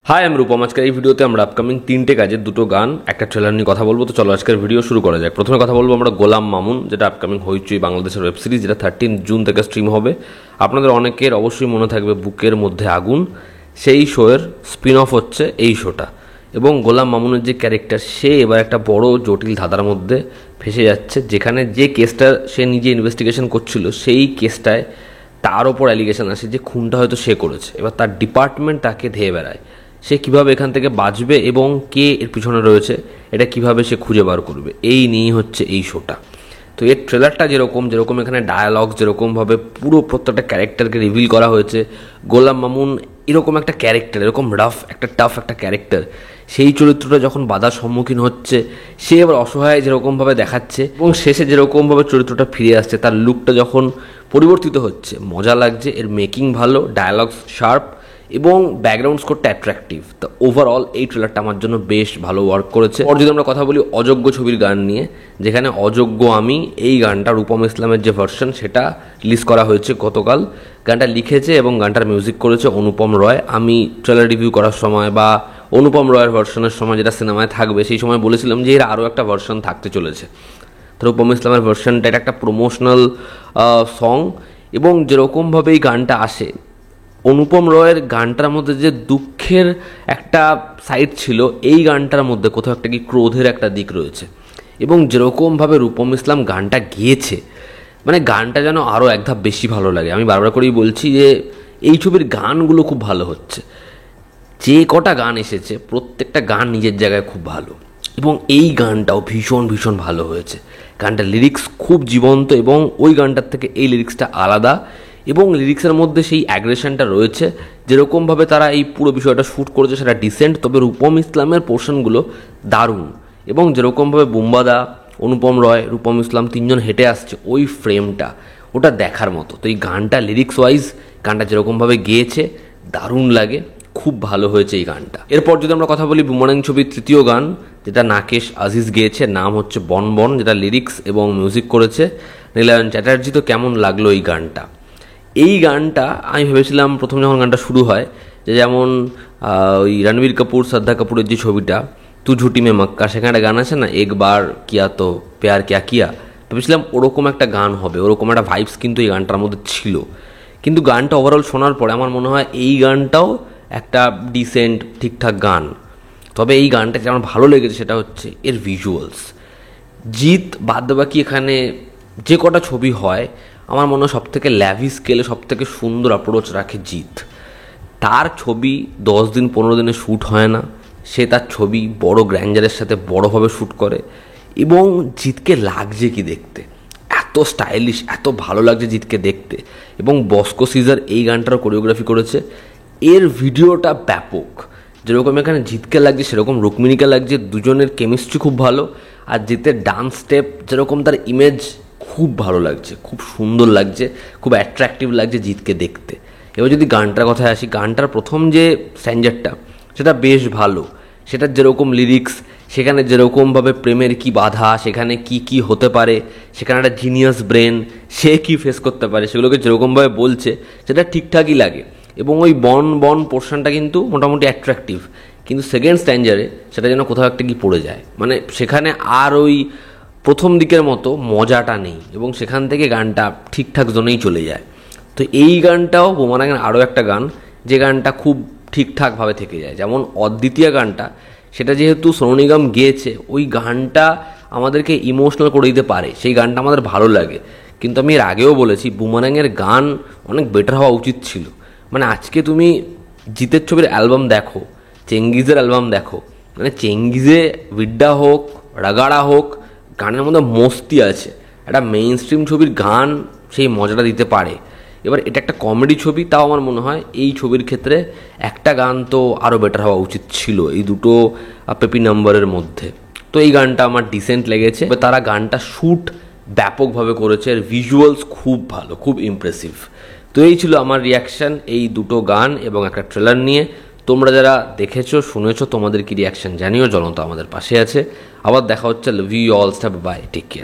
High আমি রূপম। আজকের এই ভিডিওতে আমরা আপকামিং 3টে কাজের 2টো গান একটা ট্রেলার নিয়ে কথা বলবো। তো চলো আজকের ভিডিও শুরু করা যাক। প্রথমে কথা বলবো আমরা গোলাম মামুন, যেটা আপকামিং হইচই বাংলাদেশের ওয়েব সিরিজ, যেটা 13 জুন থেকে স্ট্রিম হবে। আপনাদের অনেকের অবশ্যই মনে থাকবে বুকের মধ্যে আগুন, সেই শোয়ের স্পিন অফ হচ্ছে এই শোটা। এবং গোলাম মামুনের যে ক্যারেক্টার, সে এবার একটা বড় জটিল ধাঁধার মধ্যে ফেসে যাচ্ছে, যেখানে যে কেসটা সে নিজে ইনভেস্টিগেশন করছিল, সেই কেসটায় তার ওপর অ্যালিগেশন আসে যে খুনটা হয়তো সে করেছে। এবার তার ডিপার্টমেন্ট তাকে ধেয়ে বেড়ায়। সে কিভাবে এখান থেকে বাঁচবে এবং কে এর পিছনে রয়েছে এটা কিভাবে সে খুঁজে বার করবে, এই নিয়েই হচ্ছে এই শোটা। তো এর ট্রেলারটা যেরকম এখানে ডায়ালগ যেরকমভাবে পুরো প্রত্যেকটা ক্যারেক্টারকে রিভিল করা হয়েছে, গোলাম মামুন এরকম একটা ক্যারেক্টার, এরকম রাফ একটা টাফ একটা ক্যারেক্টার, সেই চরিত্রটা যখন বাধার সম্মুখীন হচ্ছে, সে এবার অসহায় যেরকমভাবে দেখাচ্ছে এবং শেষে যেরকমভাবে চরিত্রটা ফিরে আসছে, তার লুকটা যখন পরিবর্তিত হচ্ছে, মজা লাগছে। এর মেকিং ভালো, ডায়ালগস শার্প এবং ব্যাকগ্রাউন্ড স্কোরটা অ্যাট্রাকটিভ। তো ওভারঅল এই ট্রেলারটা আমার জন্য বেশ ভালো ওয়ার্ক করেছে। আর যদি আমরা কথা বলি অযোগ্য ছবির গান নিয়ে, যেখানে অযোগ্য আমি, এই গানটা রূপম ইসলামের যে ভার্সন সেটা রিলিজ করা হয়েছে গতকাল। গানটা লিখেছে এবং গানটার মিউজিক করেছে অনুপম রয়। আমি ট্রেলার রিভিউ করার সময় বা অনুপম রয়ের ভার্সনের সময়, যেটা সিনেমায় থাকবে, সেই সময় বলেছিলাম যে এর আরও একটা ভার্সন থাকতে চলেছে। তো রূপম ইসলামের ভার্সনটা এটা একটা প্রমোশনাল সং, এবং যেরকমভাবে এই গানটা আসে, অনুপম রয়ের গানটার মধ্যে যে দুঃখের একটা সাইড ছিল, এই গানটার মধ্যে কোথাও একটা কি ক্রোধের একটা দিক রয়েছে। এবং যেরকমভাবে রূপম ইসলাম গানটা গেয়েছে, মানে গানটা যেন আরও এক ধাপ বেশি ভালো লাগে। আমি বারবার করেই বলছি যে এই ছবির গানগুলো খুব ভালো হচ্ছে। যে কটা গান এসেছে প্রত্যেকটা গান নিজের জায়গায় খুব ভালো, এবং এই গানটাও ভীষণ ভালো হয়েছে। গানটার লিরিক্স খুব জীবন্ত, এবং ওই গানটার থেকে এই লিরিক্সটা আলাদা, এবং লিরিক্সের মধ্যে সেই অ্যাগ্রেশনটা রয়েছে। যেরকমভাবে তারা এই পুরো বিষয়টা শ্যুট করেছে সেটা ডিসেন্ট, তবে রূপম ইসলামের পোর্শনগুলো দারুণ। এবং যেরকমভাবে বুম্বাদা, অনুপম রয়, রূপম ইসলাম তিনজন হেঁটে আসছে, ওই ফ্রেমটা ওটা দেখার মতো। তো এই গানটা লিরিক্স ওয়াইজ গানটা যেরকমভাবে গেয়েছে দারুণ লাগে, খুব ভালো হয়েছে এই গানটা। এরপর যদি আমরা কথা বলি বুমারাং ছবির 3য় গান, যেটা নাকেশ আজিজ গেয়েছে, নাম হচ্ছে বন বন, যেটা লিরিক্স এবং মিউজিক করেছে নীলায়ন চ্যাটার্জি। তো কেমন লাগলো এই গানটা? এই গানটা আমি ভেবেছিলাম প্রথম যখন গানটা শুরু হয়, যে যেমন ওই রণবীর কাপুর শ্রদ্ধা কাপুরের যে ছবিটা তু ঝুটি মে মক্কা, সেখানে একটা গান আছে না, একবার কিয়া তো প্যার কিয়া কিয়া, ভেবেছিলাম ওরকম একটা গান হবে, ওরকম একটা ভাইবস কিন্তু এই গানটার মধ্যে ছিল। কিন্তু গানটা ওভারঅল শোনার পরে আমার মনে হয় এই গানটাও একটা ডিসেন্ট ঠিকঠাক গান। তবে এই গানটা যেটা আমার ভালো লেগেছে সেটা হচ্ছে এর ভিজুয়ালস। জিৎ বাদ বাকি এখানে যে কটা ছবি হয়, আমার মনে হয় সবথেকে ল্যাভি স্কেলে সবথেকে সুন্দর অ্যাপ্রোচ রাখে জিৎ। তার ছবি 10 দিন 15 দিনে শ্যুট হয় না, সে তার ছবি বড় গ্র্যান্ডারের সাথে বড়োভাবে শ্যুট করে। এবং জিৎকে লাগছে কি দেখতে, এত স্টাইলিশ, এত ভালো লাগছে জিৎকে দেখতে। এবং বস্কো সিজার এই গানটারও কোরিওগ্রাফি করেছে। এর ভিডিওটা ব্যাপক, যেরকম এখানে জিৎকে লাগছে সেরকম রুক্মিণীকে লাগছে, দুজনের কেমিস্ট্রি খুব ভালো। আর জিতের ডান্স স্টেপ যেরকম, তার ইমেজ খুব ভালো লাগছে, খুব সুন্দর লাগছে, খুব অ্যাট্রাকটিভ লাগছে জিৎকে দেখতে। এবার যদি গানটার কথায় আসি, গানটার প্রথম যে স্ট্যান্ডারটা সেটা বেশ ভালো। সেটার যেরকম লিরিক্স, সেখানে যেরকমভাবে প্রেমের কি বাধা, সেখানে কি হতে পারে, সেখানে একটা জিনিয়াস ব্রেন, সে কি ফেস করতে পারে, সেগুলোকে যেরকমভাবে বলছে সেটা ঠিকঠাকই লাগে। এবং ওই বন বন পোর্শনটা কিন্তু মোটামুটি অ্যাট্রাকটিভ, কিন্তু সেকেন্ড স্ট্যান্ডারে সেটা যেন কোথাও একটা কি পড়ে যায়, মানে সেখানে আর ওই প্রথম দিকের মতো মজাটা নেই, এবং সেখান থেকে গানটা ঠিকঠাক জোনেই চলে যায়। তো এই গানটাও বুমারাংয়ের আরও একটা গান, যে গানটা খুব ঠিকঠাকভাবে থেকে যায়। যেমন অদ্বিতীয় গানটা, সেটা যেহেতু সোনু নিগম গেয়েছে, ওই গানটা আমাদেরকে ইমোশনাল করে দিতে পারে, সেই গানটা আমাদের ভালো লাগে। কিন্তু আমি এর আগেও বলেছি বুমারাংয়ের গান অনেক বেটার হওয়া উচিত ছিল। মানে আজকে তুমি জিতের ছবির অ্যালবাম দেখো, চেঙ্গিজের অ্যালবাম দেখো, মানে চেঙ্গিজে বিড্ডা হোক, রাগাড়া হোক, গানের মধ্যে মস্তি আছে। একটা মেইন স্ট্রিম ছবির গান সেই মজাটা দিতে পারে। এবার এটা একটা কমেডি ছবি, তাও আমার মনে হয় এই ছবির ক্ষেত্রে একটা গান তো আরও বেটার হওয়া উচিত ছিল এই দুটো পেপি নাম্বারের মধ্যে। তো এই গানটা আমার ডিসেন্ট লেগেছে। তারা গানটা শ্যুট ব্যাপকভাবে করেছে, আর ভিজুয়ালস খুব ভালো, খুব ইমপ্রেসিভ। তো এই ছিল আমার রিয়াকশান এই দুটো গান এবং একটা ট্রেলার নিয়ে। তোমরা যারা দেখেছো শুনেছো, তোমাদের কি রিয়াকশান জানিও, জনতা আমাদের পাশে আছে। আবার দেখা হচ্ছে, love you all, step by, take care.